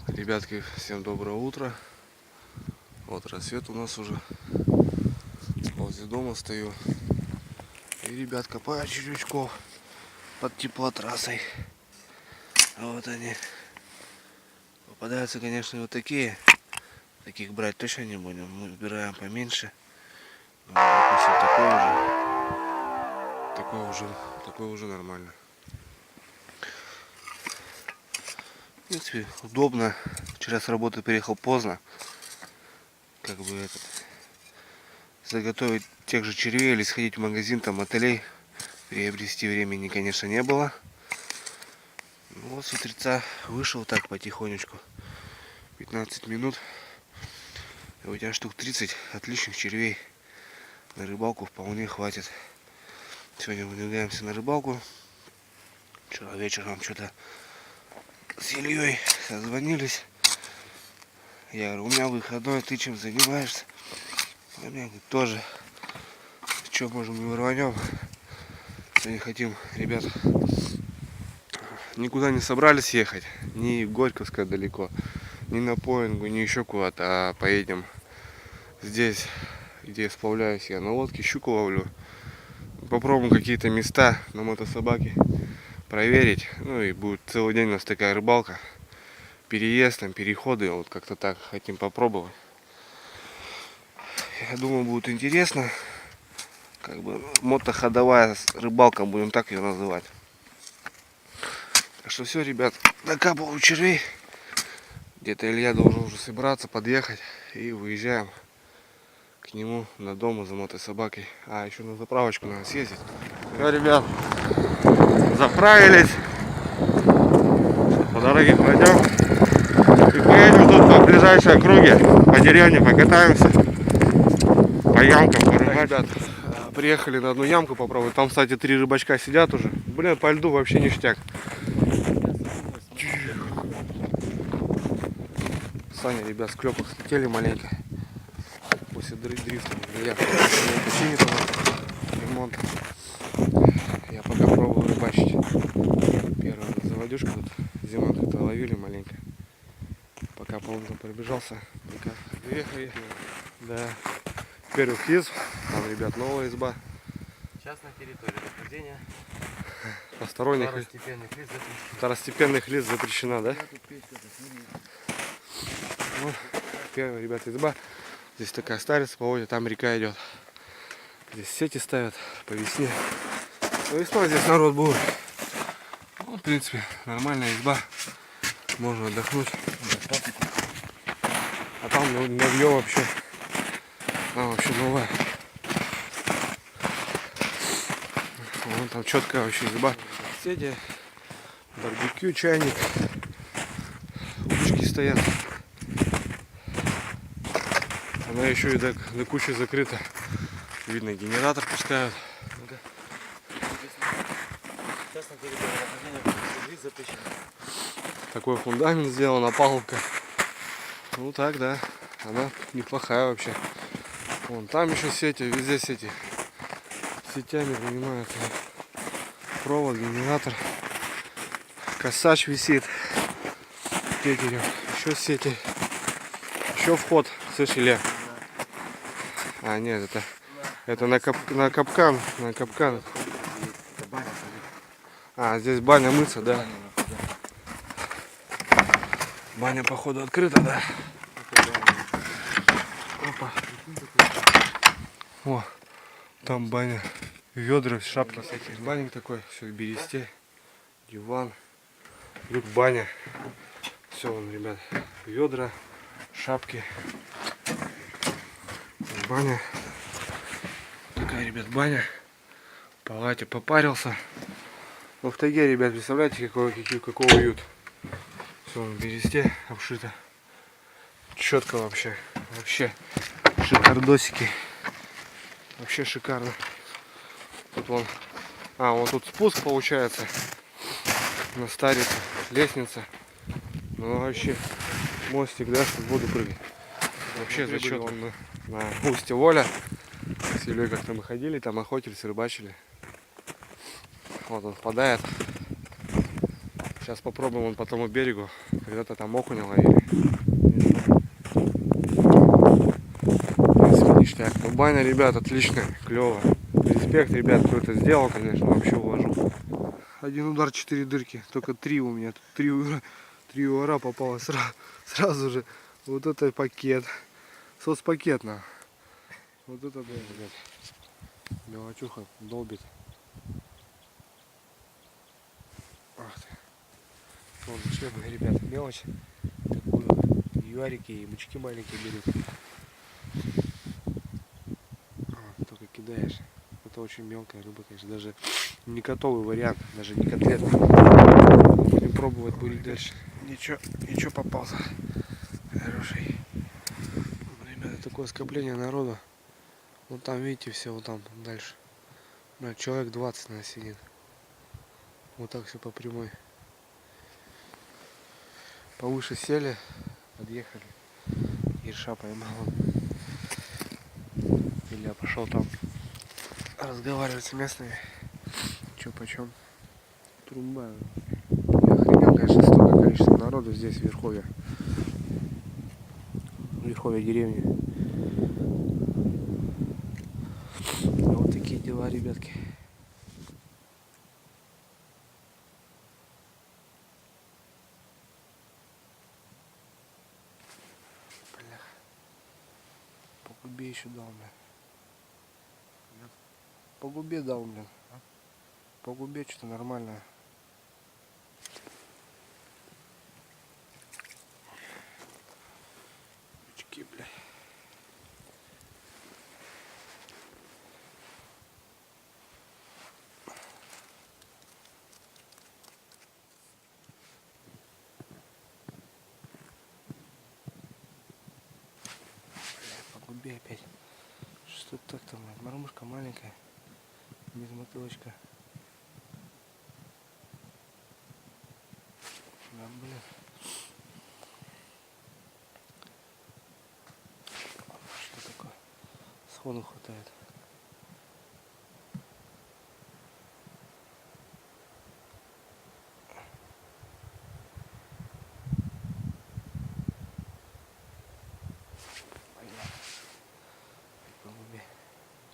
Ребятки, всем доброе утро. Вот рассвет у нас уже. Возле дома стою. И ребят копают червячков под теплотрассой. Вот они. Попадаются, конечно, вот такие. Таких брать точно не будем. Мы выбираем поменьше. Но, допустим, такой уже нормально. В принципе, удобно. Вчера с работы приехал поздно. Как бы заготовить тех же червей или сходить в магазин, там мотылей приобрести времени, конечно, не было. Ну, вот с утреца вышел так потихонечку. 15 минут. И у тебя штук 30 отличных червей. На рыбалку вполне хватит. Сегодня выдвигаемся на рыбалку. Вчера вечером что-то с Ильей созвонились. Я говорю, у меня выходной, ты чем занимаешься? А мне говорит, тоже. Что, можем не рванем? Не хотим, ребят, никуда не собрались ехать. Ни в Горьковское далеко, ни на Поингу, ни еще куда-то. А поедем здесь, где сплавляюсь я на лодке, щуку ловлю. Попробуем какие-то места на мотособаке проверить. Ну и будет целый день у нас такая рыбалка. Переезд, там, переходы, вот как-то так хотим попробовать. Я думаю, будет интересно. Как бы мотоходовая рыбалка, будем так ее называть. Так что все, ребят, докапываю червей. Где-то Илья должен уже собраться, подъехать. И выезжаем к нему на дом за мотособакой. А, еще на заправочку надо съездить. Все, ребят, заправились. По дороге пойдем. И поедем тут по ближайшей округе. По деревне покатаемся. По ямкам порыбать. Ребят, приехали на одну ямку попробовать. Там, кстати, 3 рыбачка сидят уже. Блин, по льду вообще ништяк. Саня, ребят, с клёпок слетели маленько. После дрифта. Я починит ремонт. Я пока пробую рыбачить. Первая заводюшка тут. Зима как-то ловили маленько. Пока, по-моему, там пробежался. Приехали. Да. Первый хиз. Там, ребят, новая изба. Частная территория нахождения. Посторонних второстепенных лиц запрещена, да? Ну, первая, ребята, изба. Здесь такая старица по воде, там река идет. Здесь сети ставят по весне. По весной здесь народ будет. Ну, в принципе, нормальная изба. Можно отдохнуть. А там навье вообще. Там вообще новая. Вон там четкая вообще изба. Соседи, барбекю, чайник. Удочки стоят. Она еще и до кучи закрыта. Видно, генератор пускают. Такой фундамент сделан, опалубка. Ну так, да. Она неплохая вообще. Вон там еще сети, везде сети. Сетями занимаются. Провод, генератор. Косач висит. Петерем. Еще сети. Еще вход. Слышь, Илья? А, нет, это на капкан. На капкан. А, здесь баня мыться, да? Баня, походу, открыта, да? Опа. О, там баня. Ведра, шапки всякие. Банник такой, все, бересте. Диван. Люк, баня. Все, вон, ребят, ведра, шапки. Баня. Такая, ребят, баня. В палате попарился. Ну, в тайге, ребят, представляете, какой уют. Все, на бересте обшито. Четко вообще. Вообще шикардосики. Вообще шикарно. Тут вон. А, вот тут спуск получается. На старице. Лестница. Ну вообще мостик, да, чтобы в воду прыгать. Вообще зачет мы на устье Воля. С Ильей как-то мы ходили, там охотились, рыбачили. Вот он впадает. Сейчас попробуем он по тому берегу Когда-то там окуня ловили. Не знаю. В принципе, ништяк. Ну, баня, ребят, отличная, клево. Респект, ребят, кто это сделал, конечно, вообще увожу. Один удар, 4 дырки. Только 3 у меня. Тут 3 угора попало сразу же. Вот это пакет. Соцпакет, на. Вот это, да, ребят. Мелочуха долбит. Ах ты. Вон, шлемы, ребят, мелочь. Такую юарики и бычки маленькие берут. Только кидаешь. Это очень мелкая рыба, конечно. Даже не готовый вариант. Даже не котлетный. Будем пробовать бурить дальше. Ничего попался. Хороший. Ребята, такое скопление народу. Вот там, видите, все, вот там дальше. Человек 20 на сидит. Вот так все по прямой. Повыше сели, подъехали. Ерша поймал. Илья пошел там разговаривать с местными. Че почем. Труба. Я охренел, конечно, столько количества народу здесь в Верховье. В Верховье деревни. Вот такие дела, ребятки. Бля. По губе еще дал, бля. По губе дал, блин. По губе что-то нормальное. Очки, бля. По губе опять. Что это так-то, блядь? Мормышка маленькая. Без мотылочка. Да, блин. Что такое? Сходу хватает. По губе.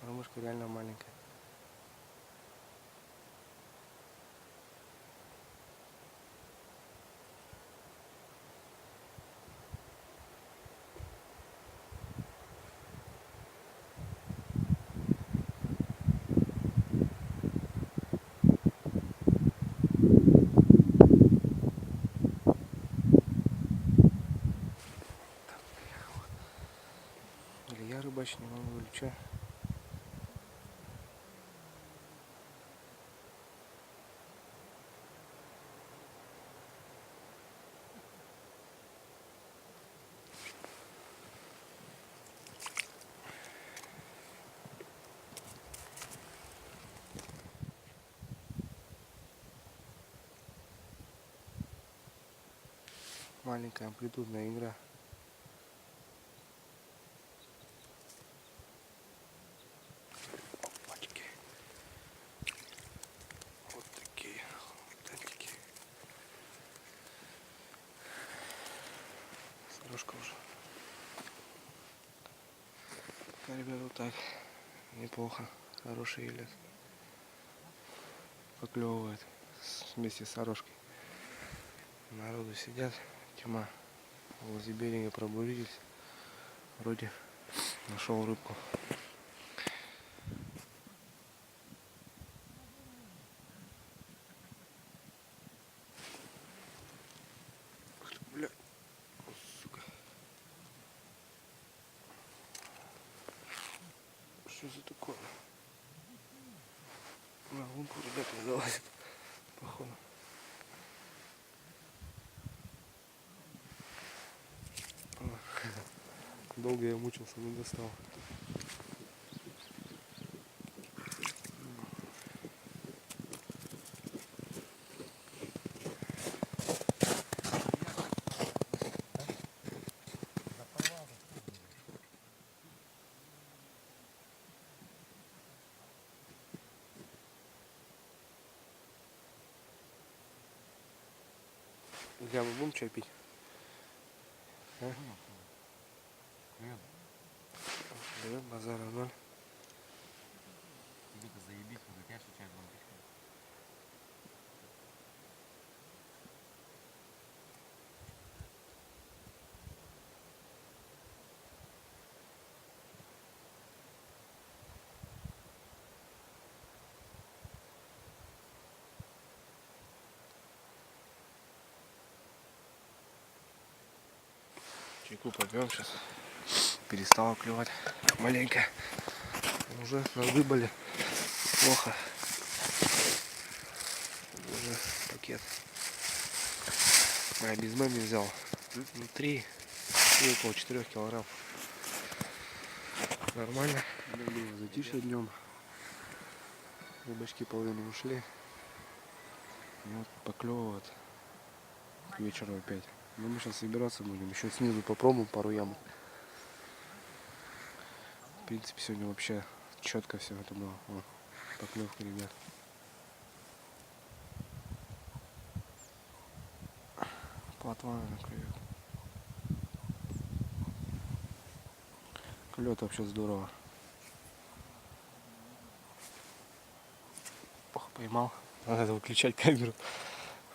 Мормышка реально маленькая. Или я рыбачить не могу, или что? Маленькая амплитудная игра. Опачки. Вот такие тантики. Сорожка уже. Пока, ребята, вот так. Неплохо. Хороший елец. Поклевывает вместе с сорожкой. Народу сидят. Тьма. Возле берега пробурились. Вроде нашел рыбку. Бля, сука. Что за такое? На лунку, ребята, залазит. Походу. Долго я мучился, но достал. Илья, мы будем чай пить? Клюет, базара ноль. Тебе-то заебись, уже конечно, чай лампочка. Чайку попьем сейчас. Перестала клевать маленько. Уже надыбали. Плохо. Уже пакет. А без мами взял. Внутри около 4 килограмм. Нормально. Затишье днем. Рыбачки половину ушли. И вот поклевывают к вечеру опять. Но мы сейчас собираться будем. Еще снизу попробуем пару ямок. В принципе, сегодня вообще четко все это было. О, поклевка, ребят. Плотва, наверное, клюет. Клюет вообще здорово. Ох, поймал. Надо выключать камеру.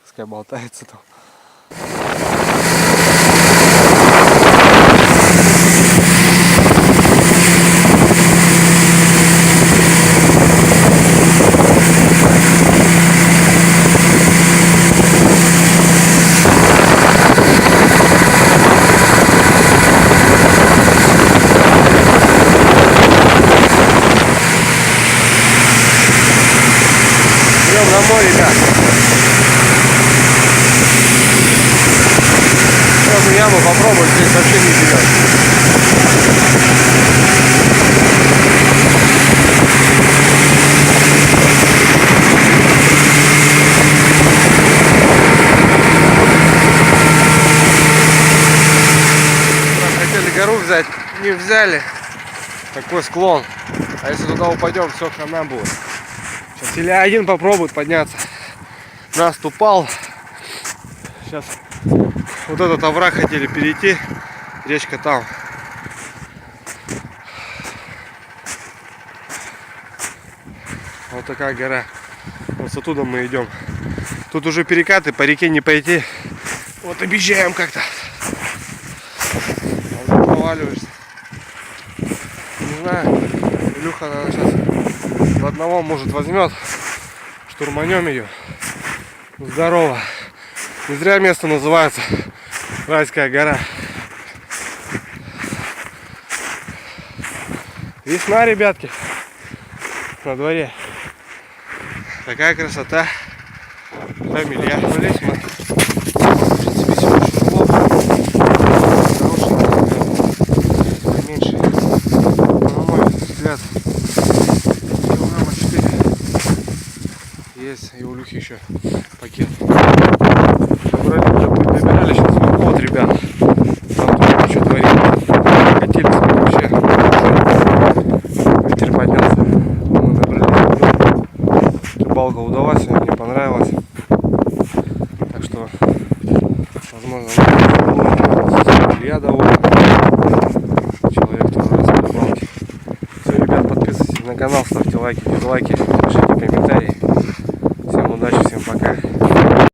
Пускай болтается там. Идем домой, ребят. Сейчас яму попробую, здесь вообще не берет. Хотели гору взять, не взяли. Такой склон. А если туда упадем, все, хана будет. Сейчас или один попробует подняться. Наступал. Сейчас вот этот овраг хотели перейти. Речка там. Вот такая гора. Вот с оттуда мы идем. Тут уже перекаты, по реке не пойти. Вот объезжаем как-то. А уже проваливаешься. Не знаю. Илюха, наверное, сейчас в одного, может, возьмет. Штурманем ее. Здорово. Не зря место называется Райская гора. Весна, ребятки. На дворе. Такая красота. Там Илья. Полезь, мы. В принципе, сегодня шурлов. Хороший. Меньше. На мой взгляд. Килограмма 4. Есть. И у Люхи еще пакет. Добирали сейчас в ход, ребят. Там тоже что творит. Катились мы вообще. Ветер поднялся. Мы набрались. Рыбалка удалась, мне понравилась. Так что, возможно, я доволен. Человек второй раз на рыбалке. Все, ребят, подписывайтесь на канал, ставьте лайки, дизлайки, пишите комментарии. Всем удачи, всем пока.